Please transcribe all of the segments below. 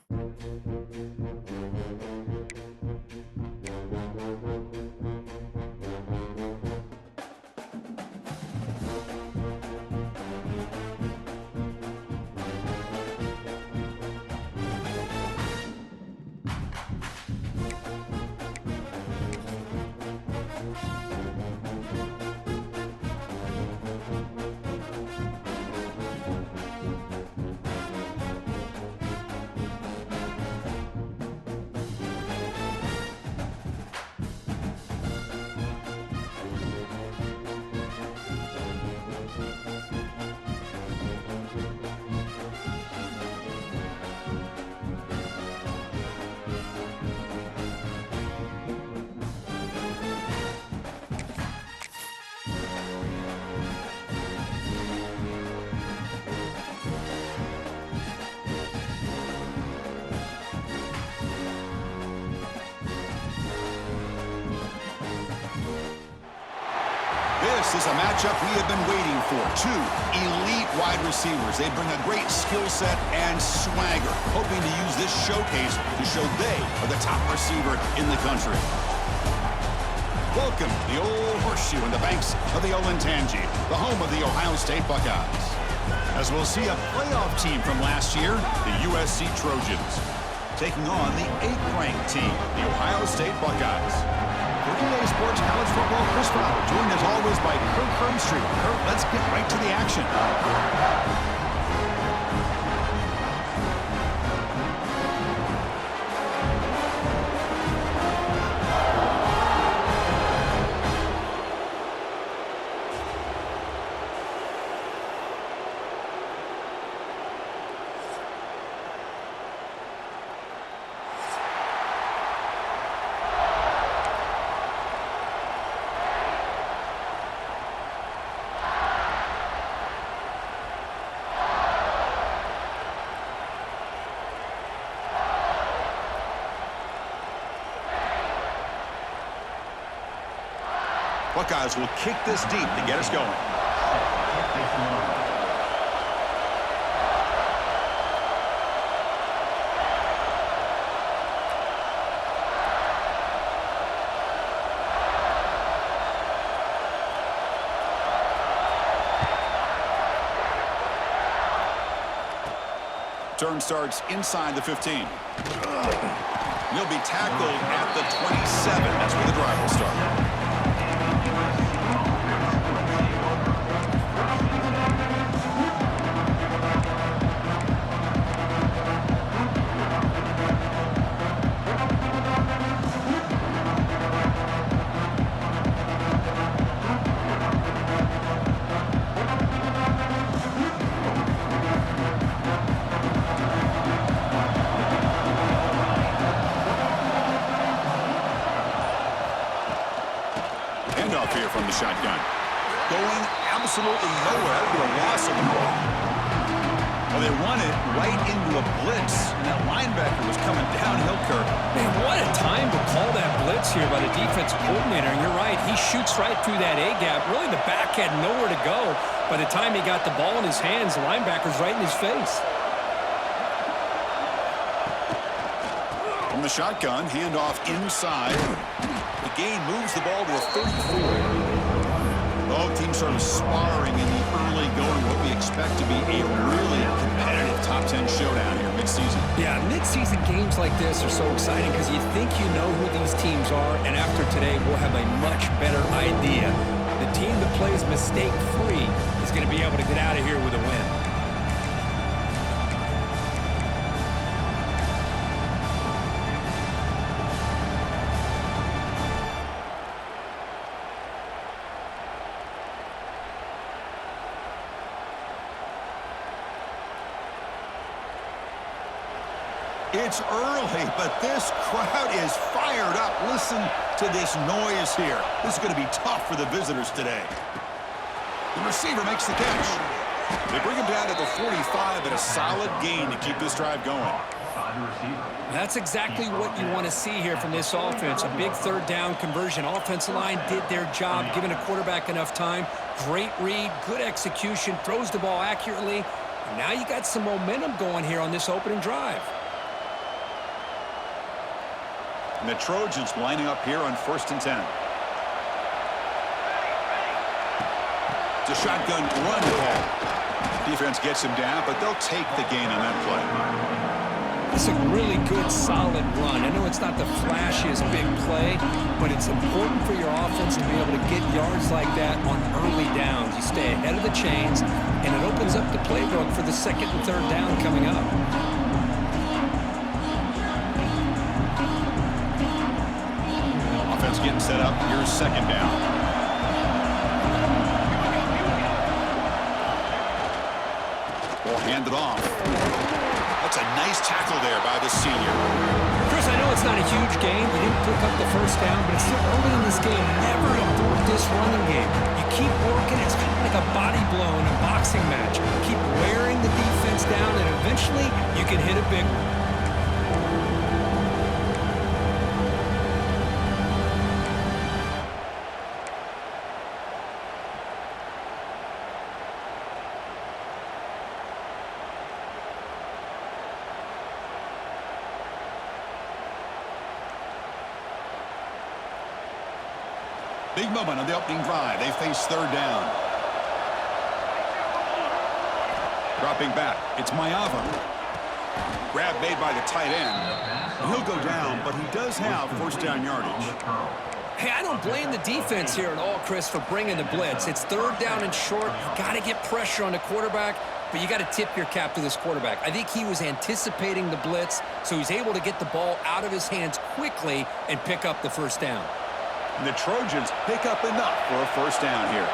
This is a matchup we have been waiting for. Two elite wide receivers. They bring a great skill set and swagger, hoping to use this showcase to show they are the top receiver in the country. Welcome to the Old Horseshoe in the banks of the Olentangy, the home of the Ohio State Buckeyes. As we'll see a playoff team from last year, the USC Trojans, taking on the 8th-ranked team, the Ohio State Buckeyes. For EA Sports College Football, Chris Fowler, joined as always by Kirk Hermstreet. Kirk, let's get right to the action. Buckeyes will kick this deep to get us going. Turn starts inside the 15. He'll be tackled at the 27. That's where the drive will start. Here from the shotgun. Going absolutely nowhere. That'll be a loss of the ball. Well, they run it right into a blitz, and that linebacker was coming downhill, Kirk. Man, what a time to call that blitz here by the defensive coordinator. And you're right, he shoots right through that A-gap. Really, the back had nowhere to go. By the time he got the ball in his hands, the linebacker's right in his face. From the shotgun, handoff inside. The gain moves the ball to a 34. Both teams sort of sparring in the early going, what we expect to be a really competitive top 10 showdown here mid-season. Yeah, mid-season games like this are so exciting because you think you know who these teams are, and after today, we'll have a much better idea. The team that plays mistake-free is going to be able to get out of here with a win. It's early, but this crowd is fired up. Listen to this noise here. This is going to be tough for the visitors today. The receiver makes the catch. They bring him down to the 45, and a solid gain to keep this drive going. That's exactly what you want to see here from this offense. A big third down conversion. Offensive line did their job, giving a quarterback enough time. Great read, good execution, throws the ball accurately. And now you got some momentum going here on this opening drive. And the Trojans lining up here on 1st and 10. It's a shotgun run call. Defense gets him down, but they'll take the gain on that play. It's a really good, solid run. I know it's not the flashiest big play, but it's important for your offense to be able to get yards like that on early downs. You stay ahead of the chains, and it opens up the playbook for the 2nd and 3rd down coming up. Offense getting set up. Here's 2nd down. Ball handed off. That's a nice tackle there by the senior. Chris, I know it's not a huge game. You didn't pick up the 1st down, but it's still early in this game. Never abort this running game. You keep working. It's kind of like a body blow in a boxing match. Keep wearing the defense down, and eventually you can hit a big one. Big moment on the opening drive. They face 3rd down. Dropping back. It's Mayava. Grab made by the tight end. He'll go down, but he does have 1st down yardage. Hey, I don't blame the defense here at all, Chris, for bringing the blitz. It's 3rd down and short. You got to get pressure on the quarterback, but you got to tip your cap to this quarterback. I think he was anticipating the blitz, so he's able to get the ball out of his hands quickly and pick up the 1st down. And the Trojans pick up enough for a 1st down here.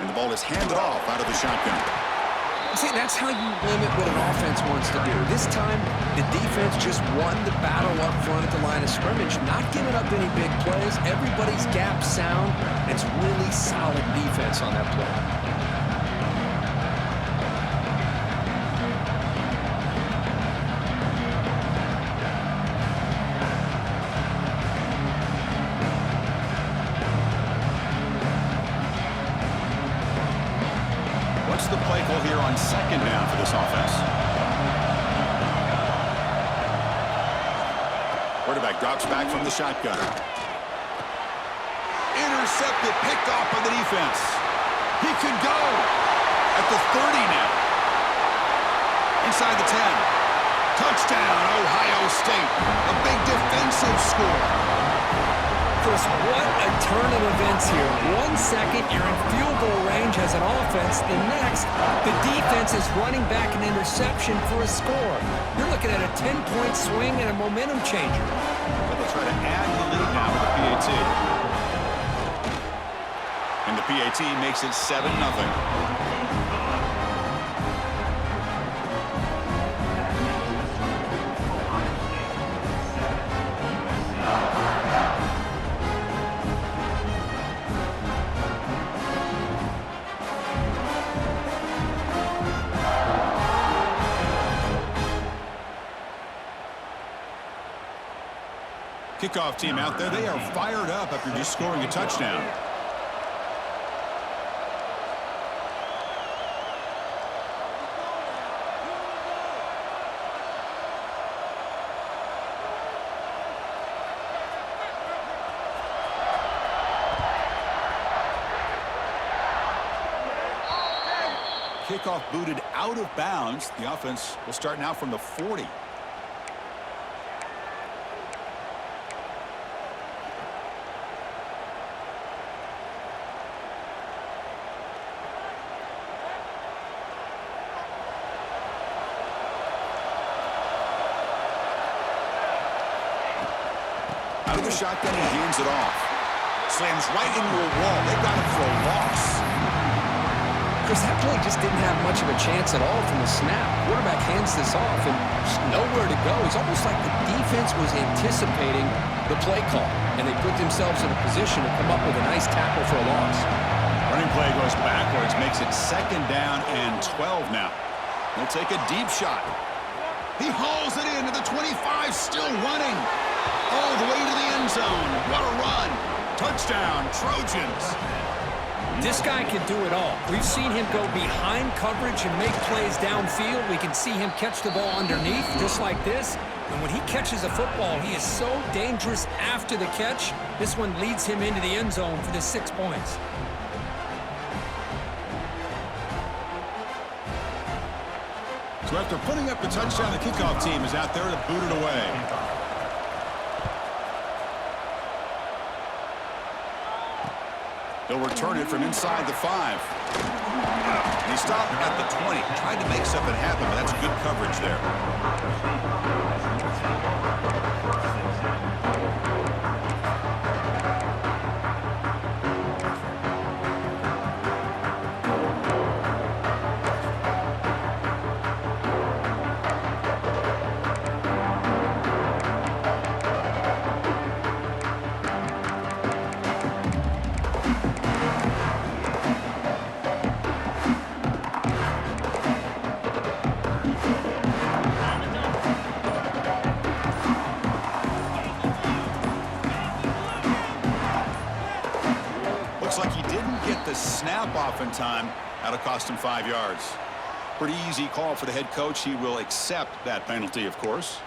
And the ball is handed off out of the shotgun. See, that's how you limit what an offense wants to do. This time, the defense just won the battle up front at the line of scrimmage, not giving up any big plays. Everybody's gap sound. It's really solid defense on that play. The play call here on 2nd down for this offense. Quarterback drops back from the shotgun. Intercepted, picked off by the defense. He could go at the 30 now. Inside the 10. Touchdown, Ohio State. A big defensive score. Chris, what a turn of events here. 1 second, you're in field goal range as an offense. The next, the defense is running back an interception for a score. You're looking at a 10-point swing and a momentum changer. But they'll try to add to the lead now with the PAT. And the PAT makes it 7-0. Kickoff team out there. They are fired up after just scoring a touchdown. Kickoff booted out of bounds. The offense will start now from the 40. Out of the shotgun, he hands it off. Slams right into a wall. They got him for a loss. Chris, that play just didn't have much of a chance at all from the snap. Quarterback hands this off and just nowhere to go. It's almost like the defense was anticipating the play call, and they put themselves in a position to come up with a nice tackle for a loss. Running play goes backwards, makes it 2nd down and 12 now. They'll take a deep shot. He hauls it into the 25, still running. All the way to the end zone. What a run. Touchdown, Trojans. This guy can do it all. We've seen him go behind coverage and make plays downfield. We can see him catch the ball underneath, just like this. And when he catches a football, he is so dangerous after the catch. This one leads him into the end zone for the 6 points. So after putting up the touchdown, the kickoff team is out there to boot it away. They'll return it from inside the 5. And he stopped at the 20, trying to make something happen, but that's good coverage there. Like he didn't get the snap off in time. That'll cost him 5 yards. Pretty easy call for the head coach. He will accept that penalty, of course.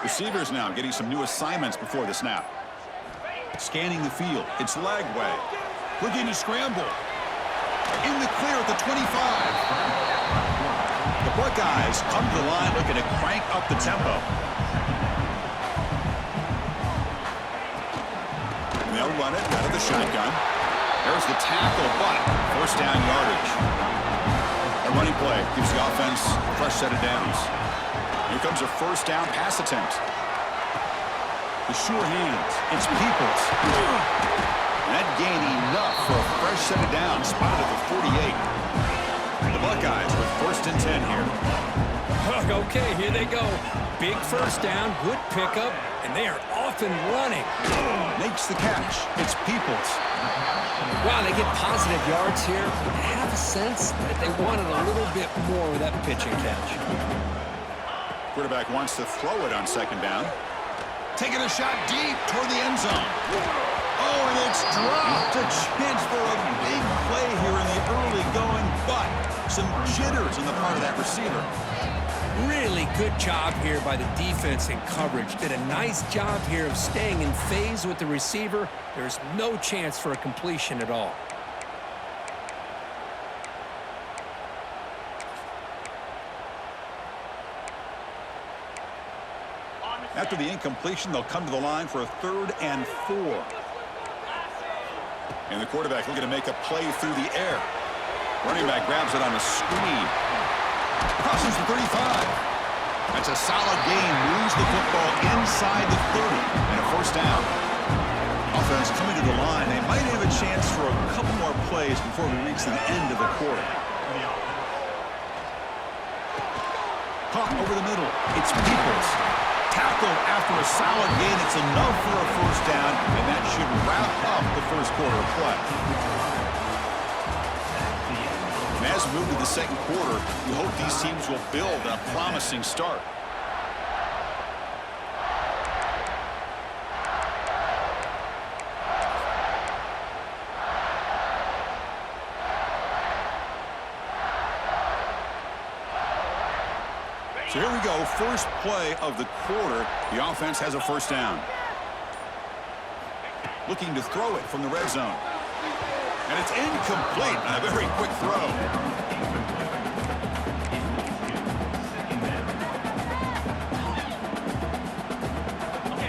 Receivers now getting some new assignments before the snap. Scanning the field. It's Lagway. Looking to scramble. In the clear at the 25. The Buckeyes come to the line looking to crank up the tempo. And they'll run it out of the shotgun. There's the tackle, but first down yardage. A running play gives the offense a fresh set of downs. Here comes a first down pass attempt. The sure hands. It's Peoples. And that gained enough for a fresh set of downs. Spotted at the 48. The Buckeyes with first and 10 here. Okay, here they go. Big first down, good pickup, and they are off and running. Makes the catch. It's Peoples. Wow, they get positive yards here. I have a sense that they wanted a little bit more with that pitch and catch. Quarterback wants to throw it on second down. Taking a shot deep toward the end zone. Oh, and it's dropped. A chance for a big play here in the early going, but some jitters on the part of that receiver. Really good job here by the defense in coverage. Did a nice job here of staying in phase with the receiver. There's no chance for a completion at all. After the incompletion, they'll come to the line for a 3rd and 4. And the quarterback looking to make a play through the air. Running back grabs it on a screen. Crosses the 35. That's a solid gain. Moves the football inside the 30. And a first down. Offense coming to the line. They might have a chance for a couple more plays before we reach the end of the quarter. Caught over the middle. It's Peoples. Tackled after a solid gain. It's enough for a first down, and that should wrap up the first quarter of play. And as we move to the second quarter, we hope these teams will build on a promising start. So here we go, first play of the quarter. The offense has a first down. Looking to throw it from the red zone. And it's incomplete on a very quick throw.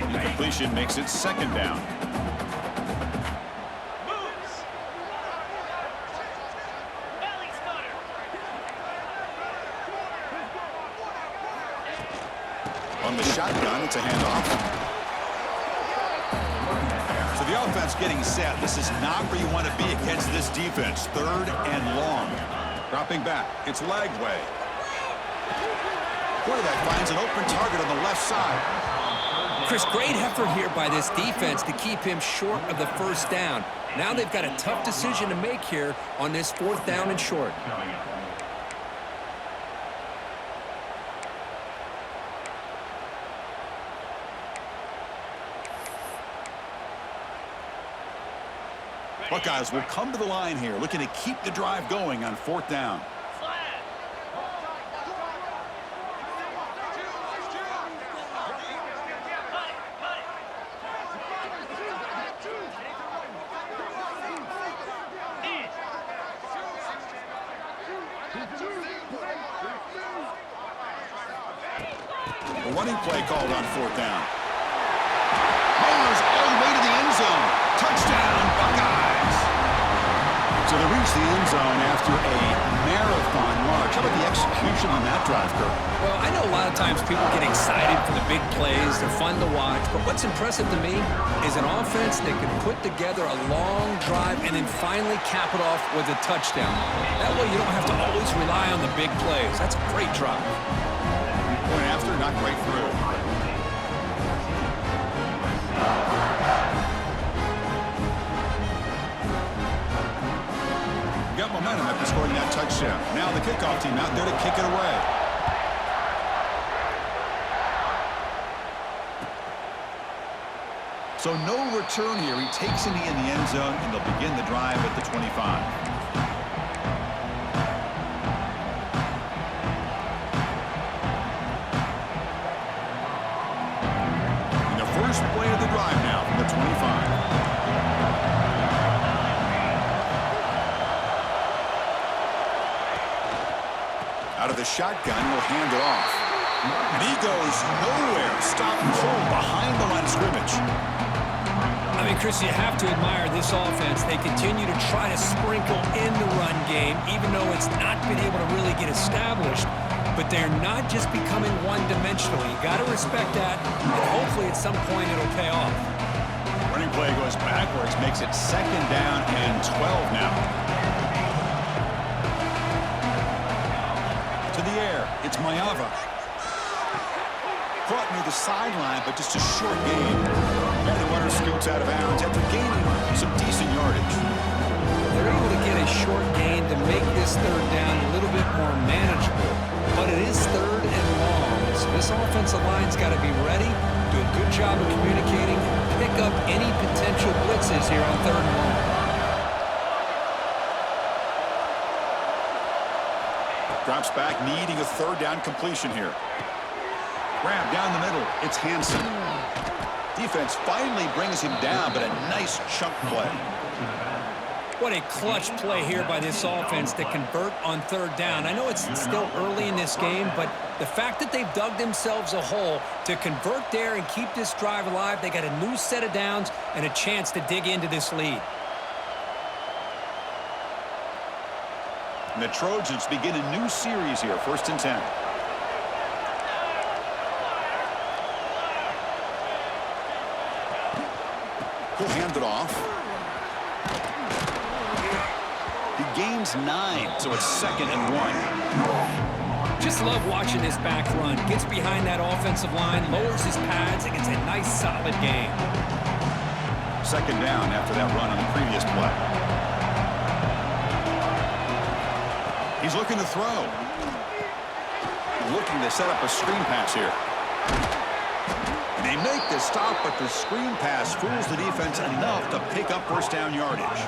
Incompletion makes it second down. On the shotgun, it's a handoff. So the offense getting set. This is not where you want to be against this defense. 3rd and long. Dropping back. It's Lagway. Boy, that finds an open target on the left side. Chris, great effort here by this defense to keep him short of the first down. Now they've got a tough decision to make here on this 4th down and short. Buckeyes will come to the line here, looking to keep the drive going on 4th down. A running play called on 4th down. Meyers all the way to the end zone. Touchdown, Buckeyes. So they reach the end zone after a marathon march. How about the execution on that drive, Kirk? Well, I know a lot of times people get excited for the big plays. They're fun to watch. But what's impressive to me is an offense that can put together a long drive and then finally cap it off with a touchdown. That way you don't have to always rely on the big plays. That's a great drive. Point after, not quite through. Got momentum after scoring that touchdown. Now the kickoff team out there to kick it away. So no return here. He takes it in the end zone, and they'll begin the drive at the 25. First play of the drive now from the 25. Out of the shotgun, will hand it off. And he goes nowhere. Stop and pull behind the line of scrimmage. I mean, Chris, you have to admire this offense. They continue to try to sprinkle in the run game, even though it's not been able to really get established. But they're not just becoming one-dimensional. You got to respect that, and hopefully at some point it'll pay off. Running play goes backwards, makes it 2nd down and 12 now. To the air, it's Mayava. Caught near the sideline, but just a short gain. And the runner scoots out of bounds after gaining some decent yardage. They're able to get a short gain to make this 3rd down a little bit more manageable. But it is 3rd and long, so this offensive line's got to be ready, do a good job of communicating, and pick up any potential blitzes here on 3rd and long. Drops back, needing a 3rd down completion here. Grab down the middle, it's Hansen. Defense finally brings him down, but a nice chunk play. What a clutch play here by this offense to convert on 3rd down. I know it's still early in this game, but the fact that they've dug themselves a hole to convert there and keep this drive alive, they got a new set of downs and a chance to dig into this lead. And the Trojans begin a new series here, 1st and 10. He'll hand it off. He gains 9, so it's 2nd and 1. Just love watching this back run. Gets behind that offensive line, lowers his pads, and gets a nice, solid gain. 2nd down after that run on the previous play. He's looking to throw. Looking to set up a screen pass here. And they make the stop, but the screen pass fools the defense enough to pick up 1st down yardage.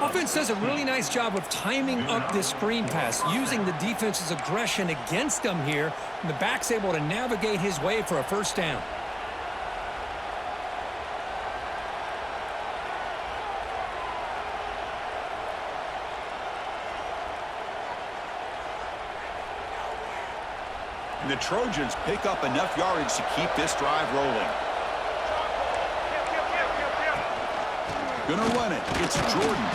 Offense does a really nice job of timing up this screen pass, using the defense's aggression against them here, and the back's able to navigate his way for a 1st down. And the Trojans pick up enough yardage to keep this drive rolling. Gonna run it. It's Jordan.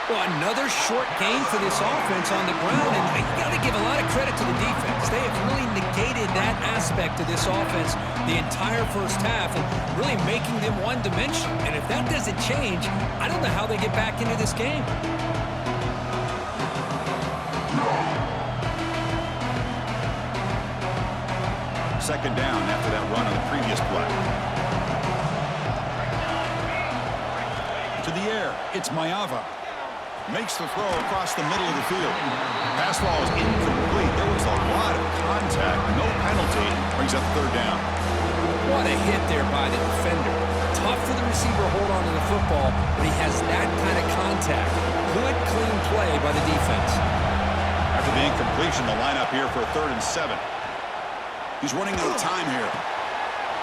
Well, another short gain for this offense on the ground, and you got to give a lot of credit to the defense. They have really negated that aspect of this offense the entire 1st half and really making them one-dimensional. And if that doesn't change, I don't know how they get back into this game. second down after that run on the previous play. To the air, it's Mayava. Makes the throw across the middle of the field. Pass ball is incomplete. There was a lot of contact. No penalty. Brings up third down. What a hit there by the defender. Tough for the receiver to hold on to the football, but he has that kind of contact. Good, clean play by the defense. After the incompletion, the lineup here for a 3rd and 7. He's running out of time here.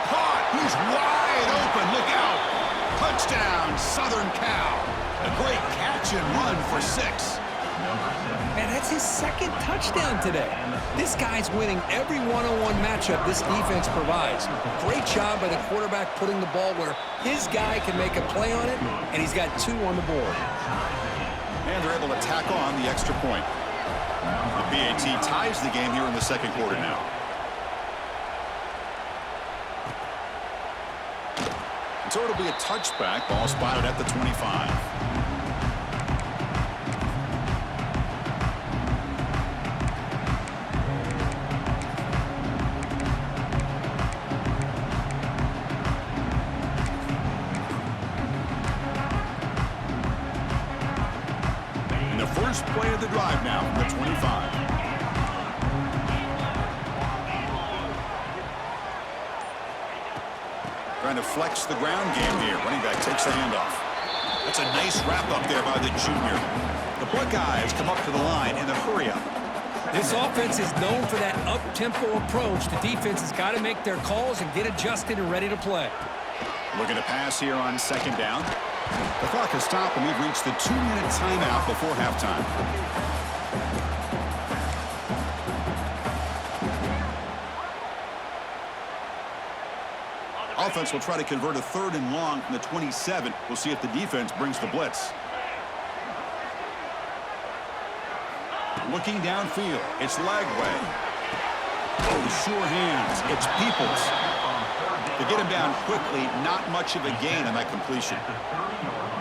Caught! He's wide open. Look out! Touchdown, Southern Cal. A great catch and run for 6. Man, that's his 2nd touchdown today. This guy's winning every one-on-one matchup this defense provides. Great job by the quarterback putting the ball where his guy can make a play on it, and he's got 2 on the board. And they're able to tack on the extra point. The PAT ties the game here in the 2nd quarter now. So it'll be a touchback. Ball spotted at the 25. And the first play of the drive now from the 25. Trying to flex the ground game here. Running back takes the handoff. That's a nice wrap-up there by the junior. The Buckeyes come up to the line in the hurry-up. This offense is known for that up-tempo approach. The defense has got to make their calls and get adjusted and ready to play. Looking to pass here on 2nd down. The clock has stopped, and we've reached the 2-minute timeout before halftime. Offense will try to convert a 3rd and long from the 27. We'll see if the defense brings the blitz. Looking downfield, it's Lagway. Oh, sure hands. It's Peoples. To get him down quickly, not much of a gain on that completion.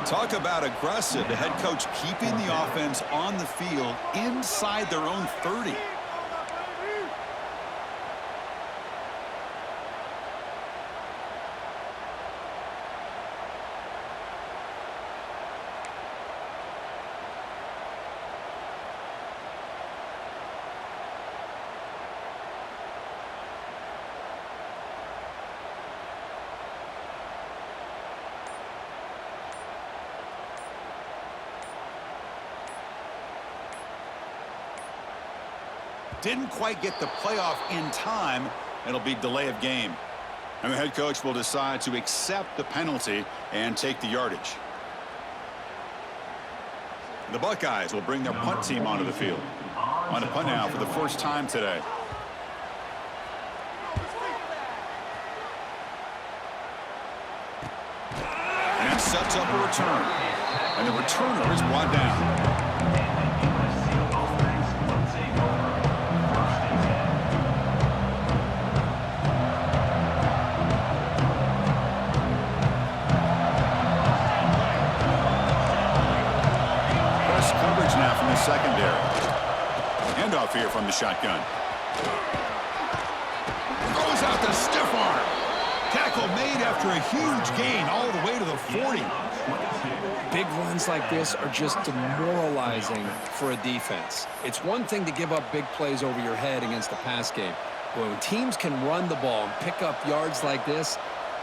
Talk about aggressive. The head coach keeping the offense on the field inside their own 30. Didn't quite get the playoff in time. It'll be delay of game. And the head coach will decide to accept the penalty and take the yardage. The Buckeyes will bring their punt team onto the field. On to punt now for the first time today. And it sets up a return. And the returner is brought down. Secondary. Handoff here from the shotgun. Throws out the stiff arm. Tackle made after a huge gain all the way to the 40. Big runs like this are just demoralizing for a defense. It's one thing to give up big plays over your head against the pass game. But when teams can run the ball and pick up yards like this,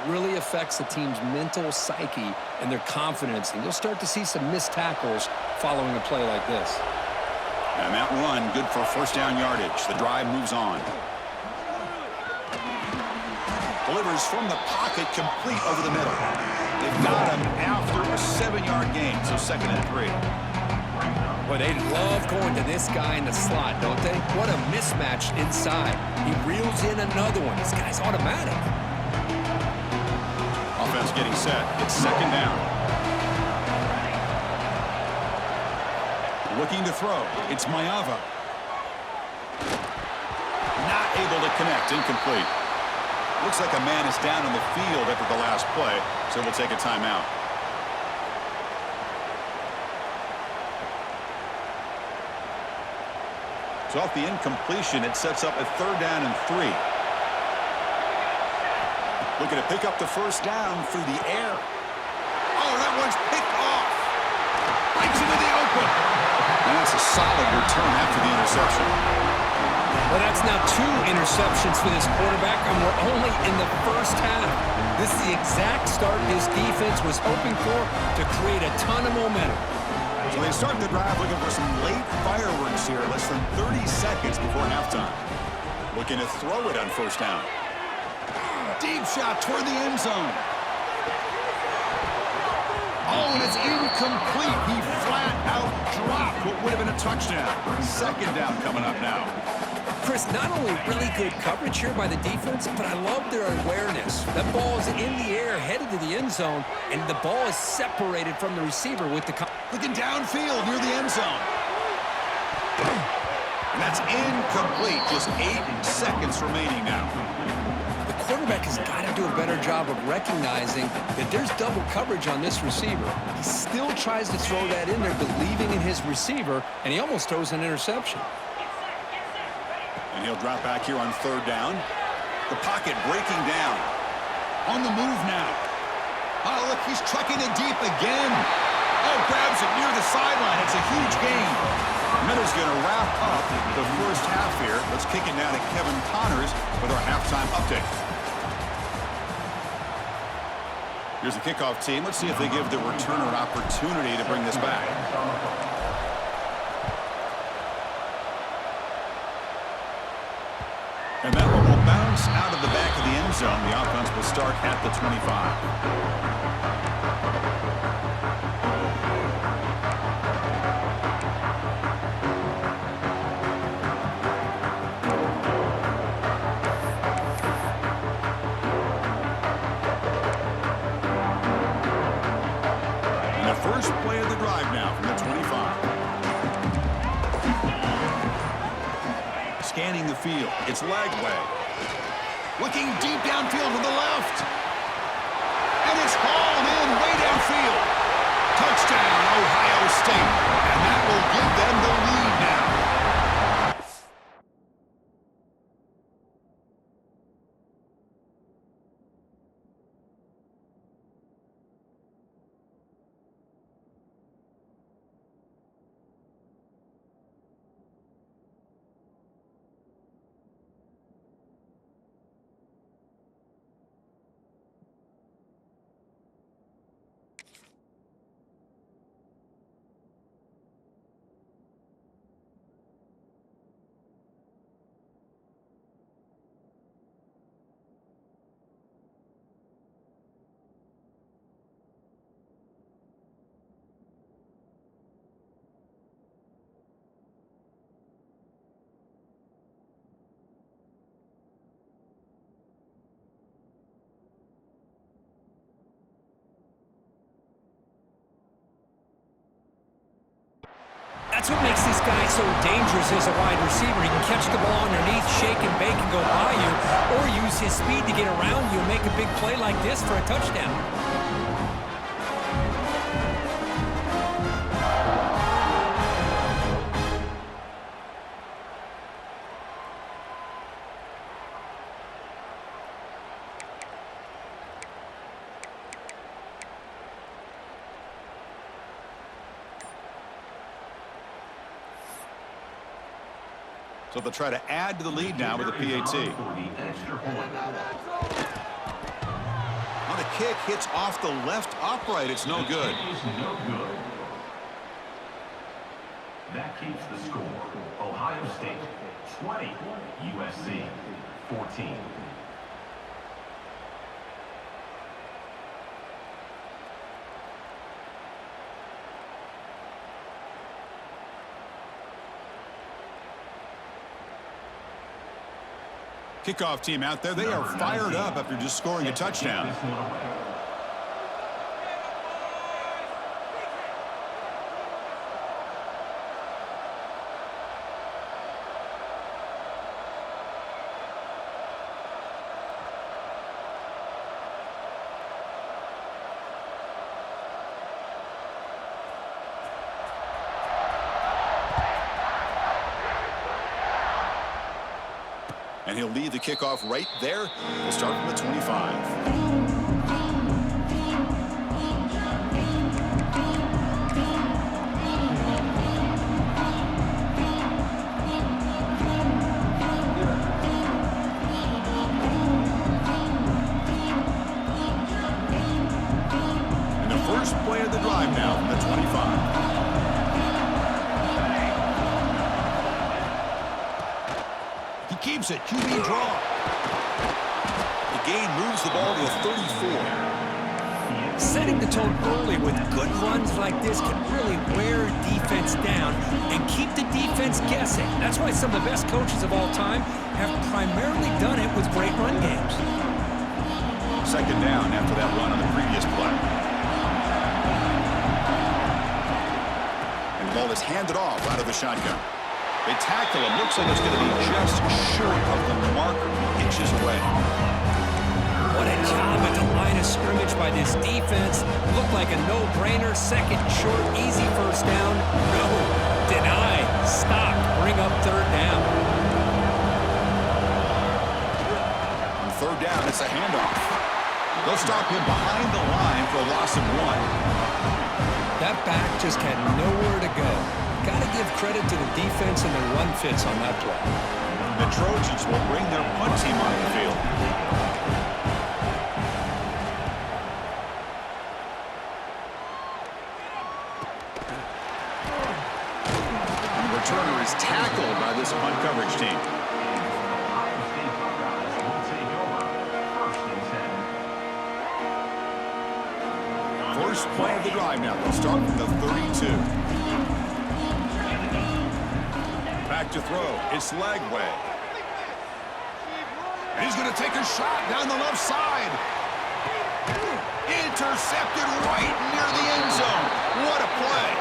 really affects the team's mental psyche and their confidence. And you'll start to see some missed tackles following a play like this. And that run, good for 1st down yardage. The drive moves on. Delivers from the pocket, complete over the middle. They've got him after a 7-yard gain, so 2nd and 3. Well, they love going to this guy in the slot, don't they? What a mismatch inside. He reels in another one. This guy's automatic. Offense getting set. It's 2nd down. Looking to throw. It's Mayava. Not able to connect. Incomplete. Looks like a man is down on the field after the last play, so we'll take a timeout. So off the incompletion, it sets up a 3rd down and 3. Looking to pick up the first down through the air. Oh, that one's picked off. Bites into the open. And that's a solid return after the interception. Well, that's now 2 interceptions for this quarterback, and we're only in the first half. This is the exact start his defense was hoping for to create a ton of momentum. So they start the drive looking for some late fireworks here, less than 30 seconds before halftime. Looking to throw it on first down. Deep shot toward the end zone. Oh, and it's incomplete. He flat out dropped what would have been a touchdown. Second down coming up now. Chris, not only really good coverage here by the defense, but I love their awareness. That ball is in the air, headed to the end zone, and the ball is separated from the receiver with the... Looking downfield near the end zone. And that's incomplete. Just 8 seconds remaining now. The quarterback has got to do a better job of recognizing that there's double coverage on this receiver. He still tries to throw that in there, believing in his receiver, and he almost throws an interception. And he'll drop back here on third down. The pocket breaking down. On the move now. Oh, look, he's trucking it deep again. Oh, grabs it near the sideline. It's a huge gain. Minter's going to wrap up the first half here. Let's kick it now to Kevin Connors with our halftime update. Here's the kickoff team. Let's see if they give the returner an opportunity to bring this back. And that one will bounce out of the back of the end zone. The offense will start at the 25. First play of the drive now from the 25. Scanning the field. It's Lagway. Looking deep downfield to the left. And it's hauled in way downfield. Touchdown, Ohio State. And that will give them the lead now. That's what makes this guy so dangerous as a wide receiver. He can catch the ball underneath, shake and bake and go by you, or use his speed to get around you and make a big play like this for a touchdown. So they'll try to add to the lead now with a PAT. Well, the kick hits off the left upright. It's no good. That keeps the score. Ohio State 20, USC 14. Kickoff team out there. They are fired up after just scoring a touchdown. And he'll lead the kickoff right there. We'll start from the 25. First play of the drive now from the 25. He keeps it. QB draw. The gain moves the ball to the 34. Setting the tone early with good runs like this can really wear defense down and keep the defense guessing. That's why some of the best coaches of all time have primarily done it with great run games. Second down after that run on the previous play. The ball is handed off out of the shotgun. They tackle him. Looks like it's going to be just short of the marker, inches away. What a job at the line of scrimmage by this defense. Looked like a no-brainer. Second short, easy first down. No, deny, stop, bring up third down. On third down, it's a handoff. They'll stop him behind the line for a loss of 1. That back just had nowhere to go. Got to give credit to the defense and the run fits on that play. The Trojans will bring their punt team on the field. And the returner is tackled by this punt coverage team. First play of the drive now. They'll start from the 32. Back to throw. It's Lagway. And he's going to take a shot down the left side. Intercepted right near the end zone. What a play.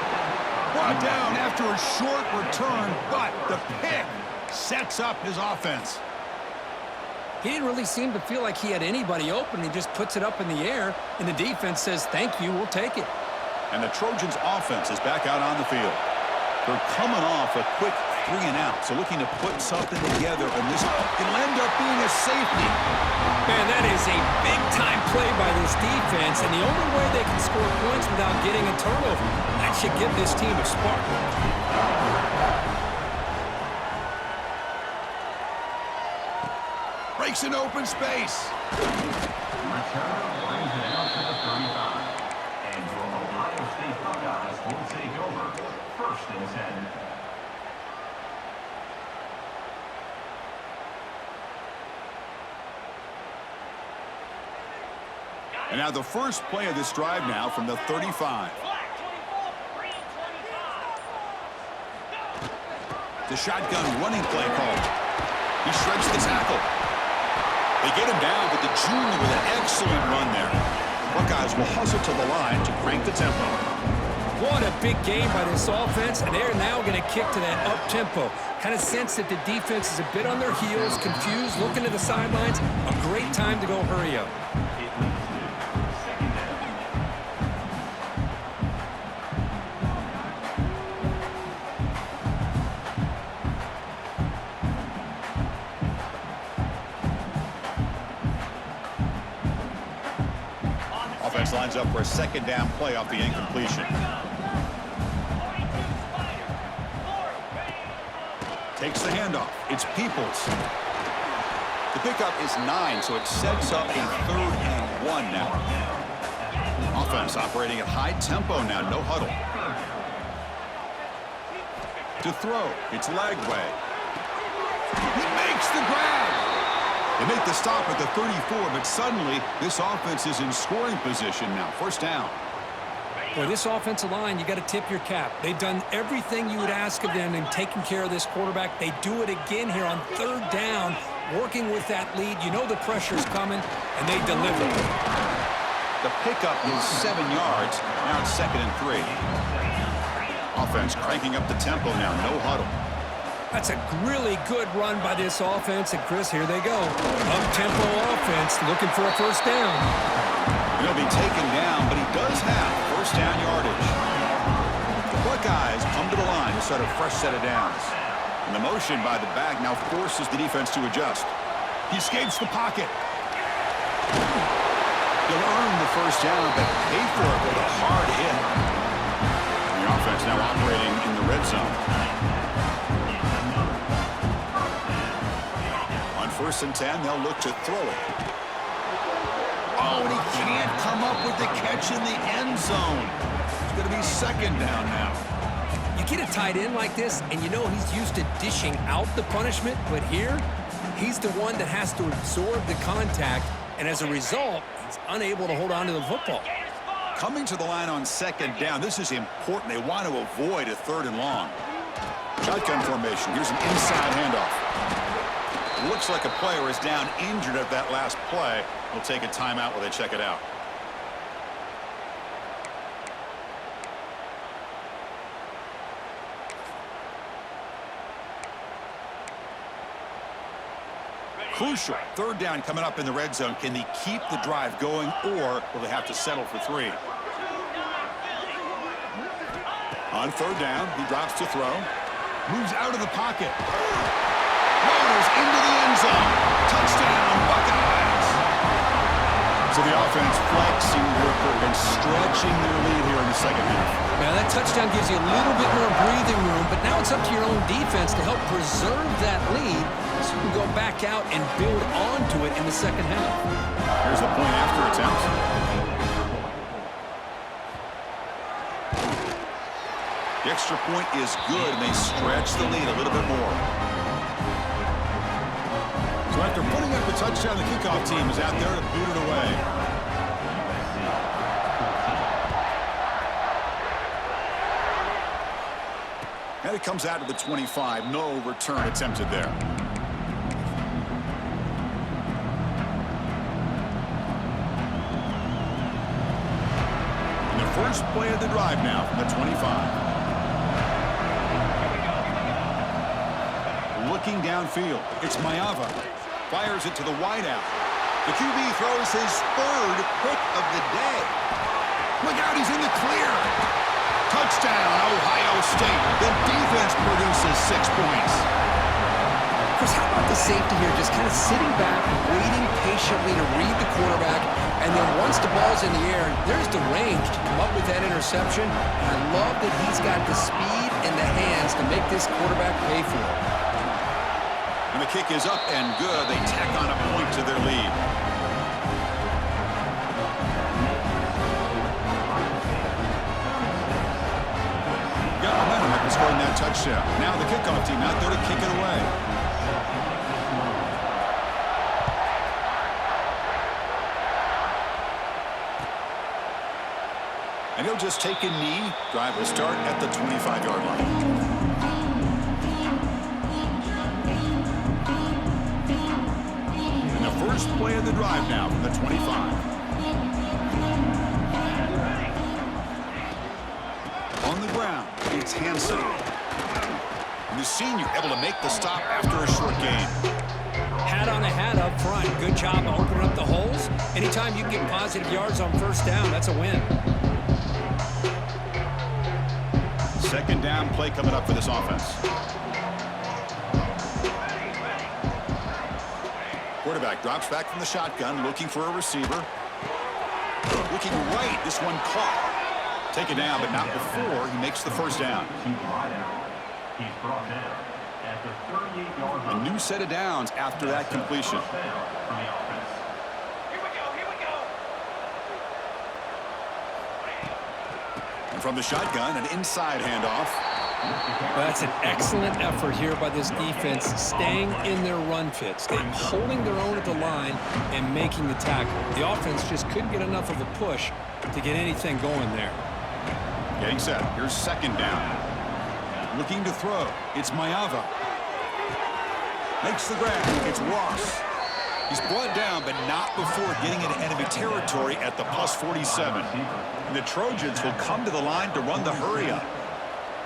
Brought down after a short return, but the pick sets up his offense. He didn't really seem to feel like he had anybody open. He just puts it up in the air, and the defense says, thank you, we'll take it. And the Trojans' offense is back out on the field. They're coming off a quick 3 and out, so looking to put something together, and this it'll end up being a safety. Man, that is a big-time play by this defense, and the only way they can score points without getting a turnover. That should give this team a spark. Breaks an open space. Return brings it out to the 35. And your Ohio State Buckeyes will take over. First and 10. And now the first play of this drive now from the 35. The shotgun running play call. He shreds the tackle. They get him down, but the junior with an excellent run there. Buckeyes will hustle to the line to crank the tempo. What a big game by this offense, and they're now going to kick to that up-tempo. Kind of sense that the defense is a bit on their heels, confused, looking to the sidelines. A great time to go hurry up. Offense lines up for a second down play off the incompletion. Takes the handoff. It's Peoples. The pickup is 9, so it sets up a 3rd and 1 now. Offense operating at high tempo now, no huddle. To throw, it's Lagway. He makes the grab. They make the stop at the 34, but suddenly this offense is in scoring position now. First down. Boy, this offensive line, you got to tip your cap. They've done everything you would ask of them in taking care of this quarterback. They do it again here on 3rd down, working with that lead. You know the pressure's coming, and they deliver. The pickup is 7 yards. Now it's 2nd and 3. Offense cranking up the tempo now. No huddle. That's a really good run by this offense. And, Chris, here they go. Up-tempo offense looking for a first down. He'll be taken down, but he does have first down yardage. The Buckeyes come to the line to start a fresh set of downs. And the motion by the back now forces the defense to adjust. He escapes the pocket. He'll earn the first down, but pay for it with a hard hit. And the offense now operating in the red zone. On 1st and 10, they'll look to throw it. Oh, and he can't come up with the catch in the end zone. It's going to be 2nd down now. You get a tight end like this, and you know he's used to dishing out the punishment, but here, he's the one that has to absorb the contact, and as a result, he's unable to hold on to the football. Coming to the line on 2nd down, this is important. They want to avoid a 3rd and long. Shotgun formation. Here's an inside handoff. Looks like a player is down injured at that last play. We'll take a timeout while they check it out. Crucial. 3rd down coming up in the red zone. Can they keep the drive going, or will they have to settle for 3? On 3rd down, he drops to throw. Moves out of the pocket. Rolls into the end zone. Touchdown, Buckeyes. So the offense flexing and stretching their lead here in the 2nd half. Now that touchdown gives you a little bit more breathing room, but now it's up to your own defense to help preserve that lead so you can go back out and build onto it in the 2nd half. Here's the point after attempt. The extra point is good, and they stretch the lead a little bit more. So after putting up the touchdown, the kickoff team is out there to boot it away. And it comes out to the 25. No return attempted there. And the first play of the drive now from the 25. Looking downfield, it's Maiava. Fires it to the wideout. The QB throws his 3rd pick of the day. Look out, he's in the clear. Touchdown, Ohio State. The defense produces 6 points. Chris, how about the safety here just kind of sitting back, waiting patiently to read the quarterback, and then once the ball's in the air, there's the range to come up with that interception. And I love that he's got the speed and the hands to make this quarterback pay for it. And the kick is up and good. They tack on a point to their lead. Got momentum after scoring that touchdown. Now the kickoff team out there to kick it away. And he'll just take a knee. Drive will start at the 25-yard line. First play of the drive now from the 25. On the ground, it's Hansen. And the senior able to make the stop after a short gain. Hat on a hat up front. Good job of opening up the holes. Anytime you can get positive yards on 1st down, that's a win. 2nd down play coming up for this offense. Quarterback drops back from the shotgun, looking for a receiver. Looking right, this one caught. Taken down, but not before he makes the first down. He's brought down at the 38-yard line. A new set of downs after that completion. And from the shotgun, an inside handoff. Well, that's an excellent effort here by this defense, staying in their run fit, staying holding their own at the line and making the tackle. The offense just couldn't get enough of a push to get anything going there. Getting set. Here's 2nd down. Looking to throw. It's Maiava. Makes the grab. It's Ross. He's brought down, but not before getting into enemy territory at the +47. And the Trojans will come to the line to run the hurry-up.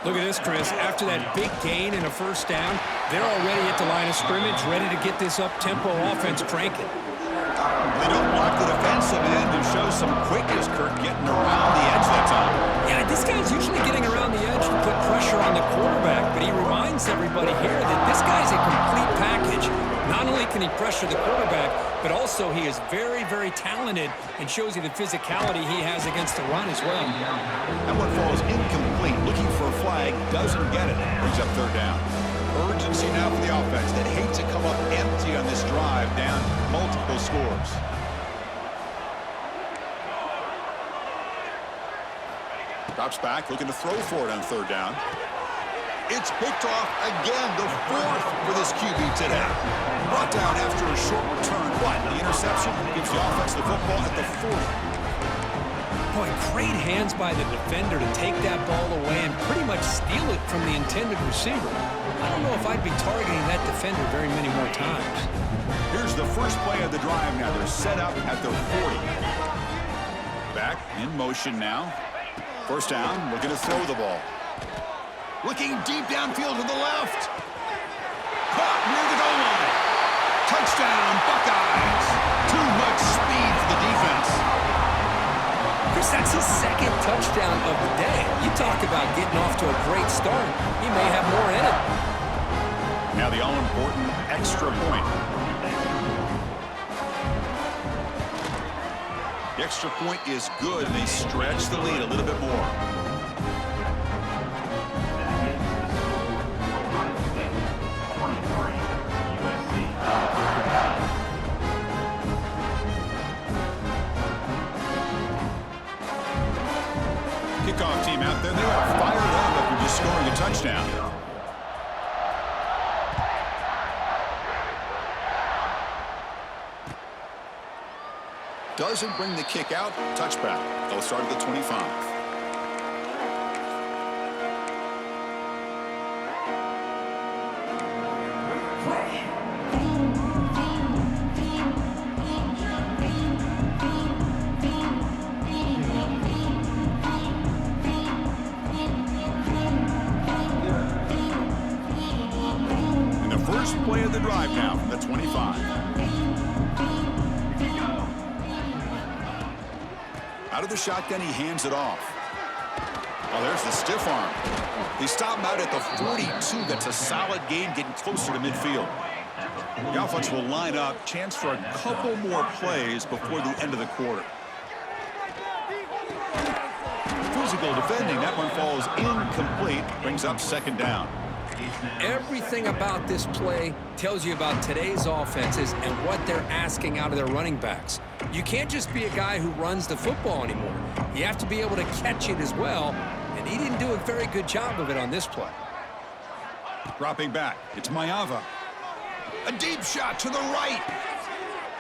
Look at this, Chris. After that big gain and a first down, they're already at the line of scrimmage, ready to get this up-tempo offense cranking. They don't block the defensive end and show some quickness, Kirk, getting around the edge that time. Yeah, this guy's usually getting around the edge to put pressure on the quarterback, but he reminds everybody here that this guy's a complete package. Not only can he pressure the quarterback, but also he is very, very talented and shows you the physicality he has against the run as well. That one falls incomplete. Looking for a flag, doesn't get it. Brings up third down. Urgency now for the offense that hate to come up empty on this drive, down multiple scores. Drops back, looking to throw for it on third down. It's picked off again, the fourth for this QB today. Brought down after a short return, but the interception gives the offense the football at the 40. Boy, great hands by the defender to take that ball away and pretty much steal it from the intended receiver. I don't know if I'd be targeting that defender very many more times. Here's the first play of the drive now. They're set up at their 40. Back in motion now. First down, looking to throw the ball. Looking deep downfield to the left. Caught near the goal line. Touchdown, Buckeyes. Too much speed for the defense. Chris, that's his second touchdown of the day. You talk about getting off to a great start. He may have more in it. Now the all-important extra point. The extra point is good, and they stretch the lead a little bit more. Kickoff team out there, they are fired up after just scoring a touchdown. Doesn't bring the kick out. Touchback. They'll start at the 25. And the first play of the drive now from the 25. Out of the shotgun, he hands it off. Oh, there's the stiff arm. They stop him out at the 42. That's a solid gain, getting closer to midfield. The offense will line up. Chance for a couple more plays before the end of the quarter. Physical defending. That one falls incomplete. Brings up second down. Everything about this play tells you about today's offenses and what they're asking out of their running backs. You can't just be a guy who runs the football anymore. You have to be able to catch it as well, and he didn't do a very good job of it on this play. Dropping back, it's Maiava. A deep shot to the right.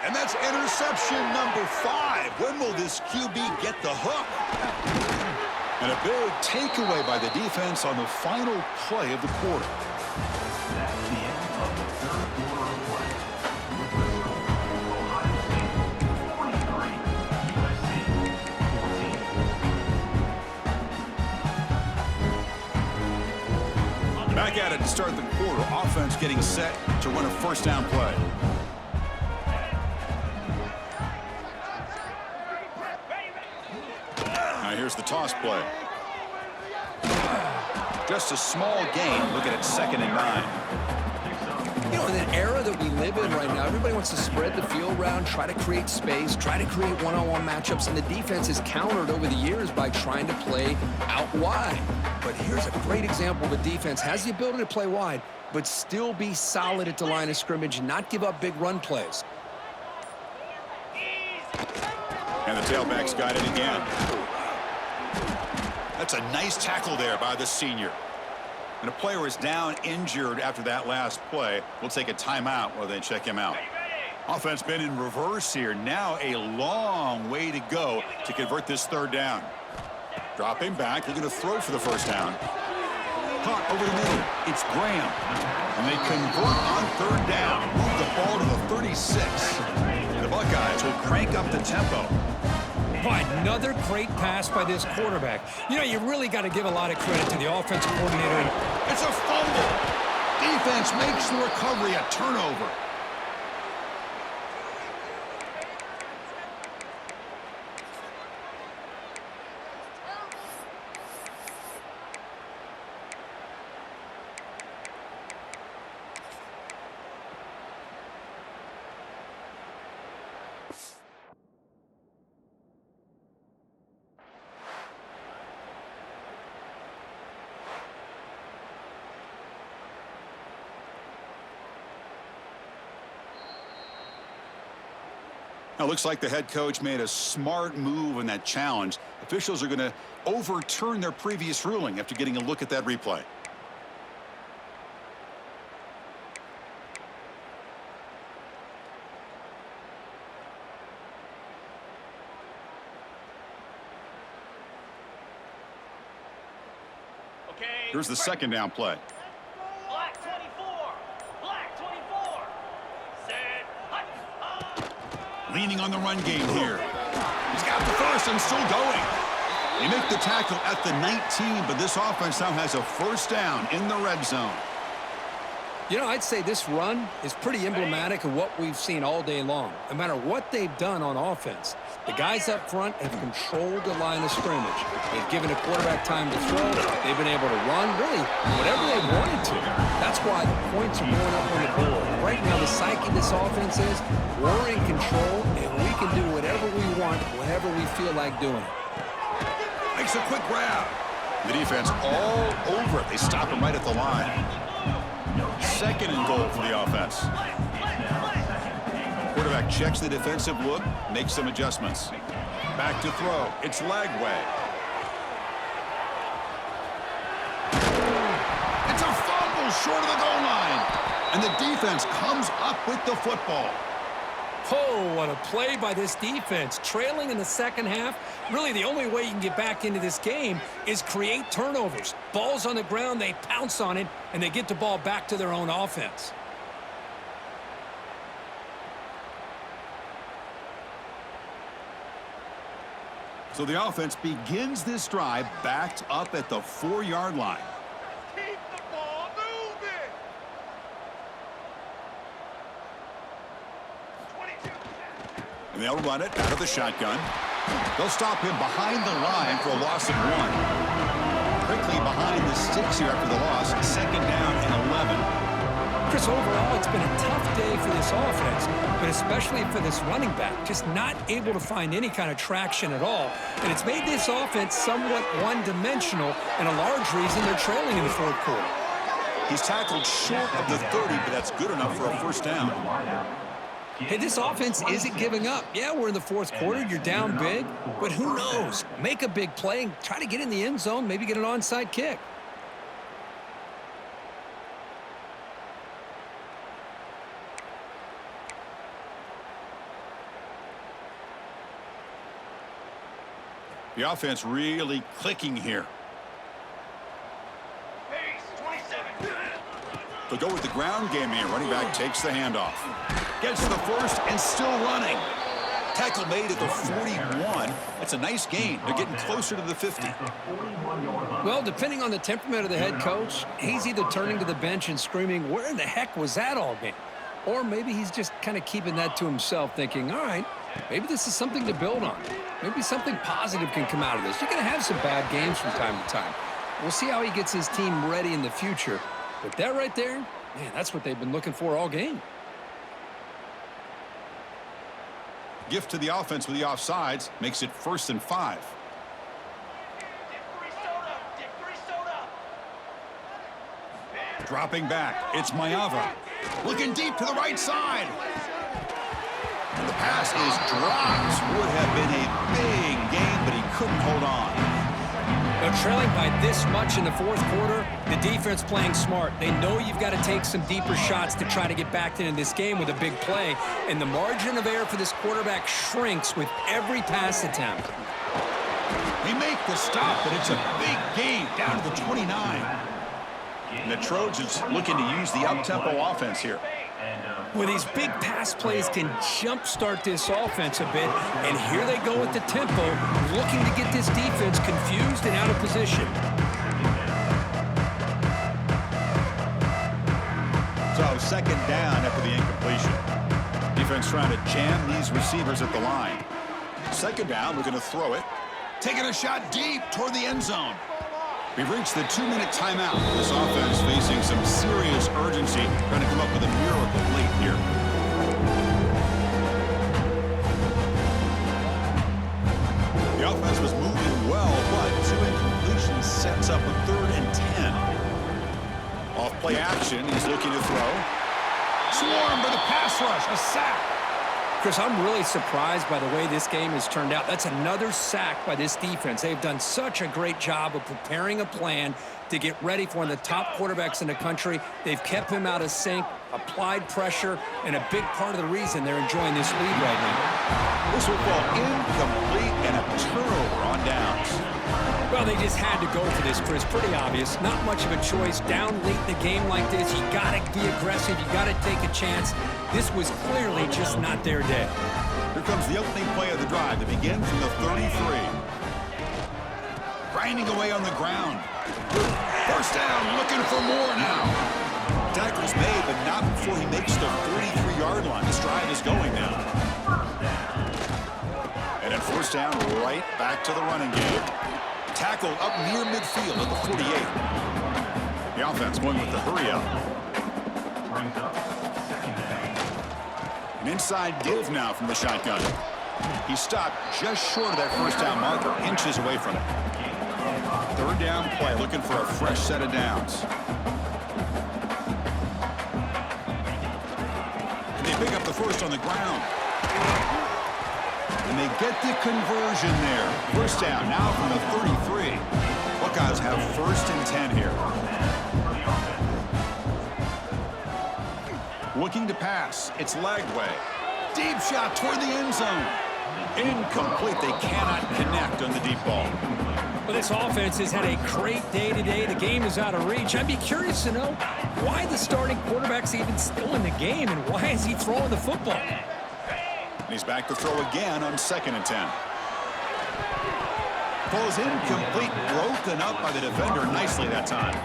And that's interception number 5. When will this QB get the hook? And a big takeaway by the defense on the final play of the quarter. That's the end of the third quarter of play. With the score, Ohio State 43, USC 14. Back at it to start the quarter. Offense getting set to run a first down play. Now here's the toss play. Just a small gain. Look at it, 2nd and 9. You know, in an era that we live in right now, everybody wants to spread the field around, try to create space, try to create one-on-one matchups, and the defense is countered over the years by trying to play out wide. But here's a great example of a defense has the ability to play wide, but still be solid at the line of scrimmage, not give up big run plays. And the tailback's got it again. That's a nice tackle there by the senior. And a player is down injured after that last play. We'll take a timeout while they check him out. Offense been in reverse here. Now a long way to go to convert this third down. Dropping back, looking to throw for the first down. Caught over the middle. It's Graham. And they convert on third down. Move the ball to the 36. The Buckeyes will crank up the tempo. Boy, another great pass by this quarterback. You know, you really got to give a lot of credit to the offensive coordinator. It's a fumble. Defense makes the recovery a turnover. Now, it looks like the head coach made a smart move in that challenge. Officials are going to overturn their previous ruling after getting a look at that replay. Here's the second down play. Black 24. Black 24. Set. Leaning on the run game here. He's got the first and still going. They make the tackle at the 19, but this offense now has a first down in the red zone. You know, I'd say this run is pretty emblematic of what we've seen all day long. No matter what they've done on offense, the guys up front have controlled the line of scrimmage. They've given a quarterback time to throw. They've been able to run, really, whatever they wanted to. That's why the points are going up on the board. Right now, the psyche of this offense is we're in control, and we can do whatever we want, whenever we feel like doing it. Makes a quick grab. The defense all over it. They stop him right at the line. Second and goal for the offense. Quarterback checks the defensive look, makes some adjustments. Back to throw. It's Lagway. It's a fumble short of the goal line. And the defense comes up with the football. Oh, what a play by this defense. Trailing in the second half, really the only way you can get back into this game is create turnovers. Ball's on the ground, they pounce on it, and they get the ball back to their own offense. So the offense begins this drive backed up at the 4-yard line. Keep the ball moving. 22. And they'll run it out of the shotgun. They'll stop him behind the line for a loss of 1. Quickly behind the sticks here after the loss. Second down and 11. Chris, overall, it's been a tough day for this offense, but especially for this running back, just not able to find any kind of traction at all. And it's made this offense somewhat one-dimensional, and a large reason they're trailing in the fourth quarter. He's tackled short of the 30, but that's good enough for a first down. Hey, this offense isn't giving up. Yeah, we're in the fourth quarter. You're down big, but who knows? Make a big play and try to get in the end zone, maybe get an onside kick. The offense really clicking here. Pace 27. They'll go with the ground game here. Running back takes the handoff. Gets to the first and still running. Tackle made at the 41. That's a nice gain. They're getting closer to the 50. Well, depending on the temperament of the head coach, he's either turning to the bench and screaming, where in the heck was that all game? Or maybe he's just kind of keeping that to himself, thinking, all right, maybe this is something to build on. Maybe something positive can come out of this. You're going to have some bad games from time to time. We'll see how he gets his team ready in the future. But that right there, man, that's what they've been looking for all game. Gift to the offense with the offsides makes it 1st and 5. Dropping back, it's Maeva. Looking deep to the right side. And the pass is dropped. Would have been a big game, but he couldn't hold on. They're trailing by this much in the fourth quarter. The defense playing smart. They know you've got to take some deeper shots to try to get back into this game with a big play. And the margin of error for this quarterback shrinks with every pass attempt. They make the stop, but it's a big gain down to the 29. And the Trojans looking to use the up-tempo offense here. Well, these big pass plays can jumpstart this offense a bit, and here they go with the tempo, looking to get this defense confused and out of position. So, second down after the incompletion. Defense trying to jam these receivers at the line. Second down, we're going to throw it. Taking a shot deep toward the end zone. We've reached the 2-minute timeout. This offense facing some serious urgency, trying to come up with a miracle late here. The offense was moving well, but 2 incompletions sets up a 3rd and 10. Off play action, he's looking to throw. Swarmed by the pass rush, a sack. Chris, I'm really surprised by the way this game has turned out. That's another sack by this defense. They've done such a great job of preparing a plan to get ready for one of the top quarterbacks in the country. They've kept him out of sync, applied pressure, and a big part of the reason they're enjoying this lead right now. This will fall incomplete and a turnover on downs. Well, they just had to go for this, Chris. Pretty obvious. Not much of a choice. Down late in the game like this, you got to be aggressive. You got to take a chance. This was clearly just not their day. Here comes the opening play of the drive that begins from the 33. Grinding away on the ground. First down, looking for more now. Tackle's made, but not before he makes the 43-yard line. This drive is going now. And at first down, right back to the running game. Tackle up near midfield at the 48. The offense going with the hurry up. An inside give now from the shotgun. He stopped just short of that first down marker, inches away from it. Third down play, looking for a fresh set of downs. And they pick up the first on the ground. And they get the conversion there. First down now from the 33. Buckeyes have first and 10 here. Looking to pass. It's Lagway. Deep shot toward the end zone. Incomplete. They cannot connect on the deep ball. Well, this offense has had a great day today. The game is out of reach. I'd be curious to know why the starting quarterback's even still in the game and why is he throwing the football? And he's back to throw again on 2nd and 10. Falls incomplete, broken up by the defender nicely that time.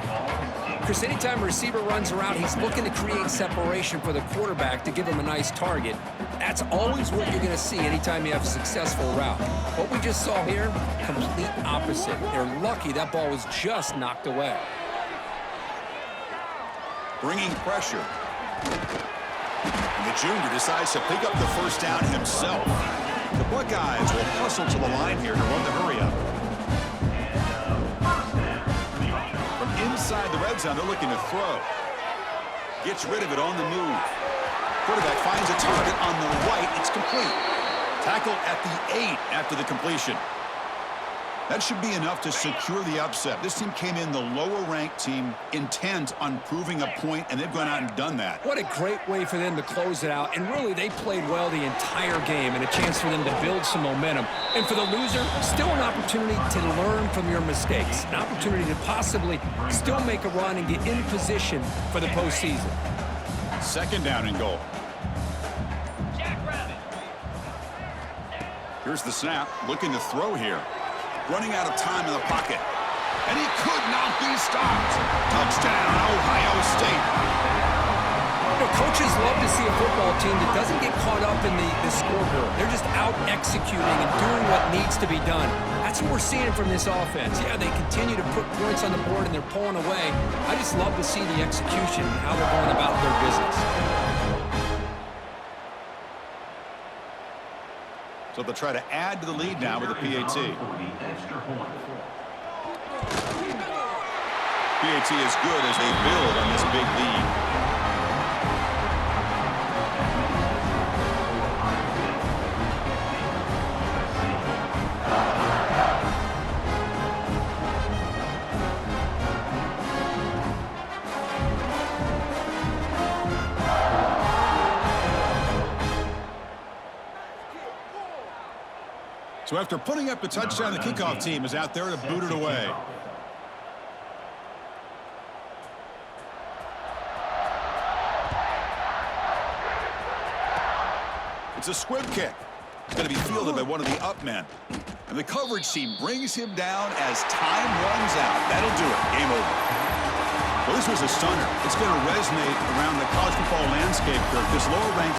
Chris, anytime a receiver runs around, he's looking to create separation for the quarterback to give him a nice target. That's always what you're going to see anytime you have a successful route. What we just saw here, complete opposite. They're lucky that ball was just knocked away. Bringing pressure. And the junior decides to pick up the first down himself. The Buckeyes will hustle to the line here to run the hurry up. From inside the red zone, they're looking to throw. Gets rid of it on the move. Quarterback finds a target on the right. It's complete. Tackle at the 8 after the completion. That should be enough to secure the upset. This team came in the lower-ranked team, intent on proving a point, and they've gone out and done that. What a great way for them to close it out. And really, they played well the entire game and a chance for them to build some momentum. And for the loser, still an opportunity to learn from your mistakes. An opportunity to possibly still make a run and get in position for the postseason. 2nd down and goal. Here's the snap. Looking to throw here. Running out of time in the pocket. And he could not be stopped. Touchdown, Ohio State. You know, coaches love to see a football team that doesn't get caught up in the scoreboard. They're just out executing and doing what needs to be done. That's what we're seeing from this offense. Yeah, they continue to put points on the board and they're pulling away. I just love to see the execution and how they're going about their business. So they'll try to add to the lead now with the PAT. PAT is good as they build on this big lead. So after putting up the touchdown, the kickoff team is out there to boot it away. It's a squib kick. It's going to be fielded by one of the up men. And the coverage team brings him down as time runs out. That'll do it. Game over. Well, this was a stunner. It's going to resonate around the college football landscape, Kirk. This lower-ranked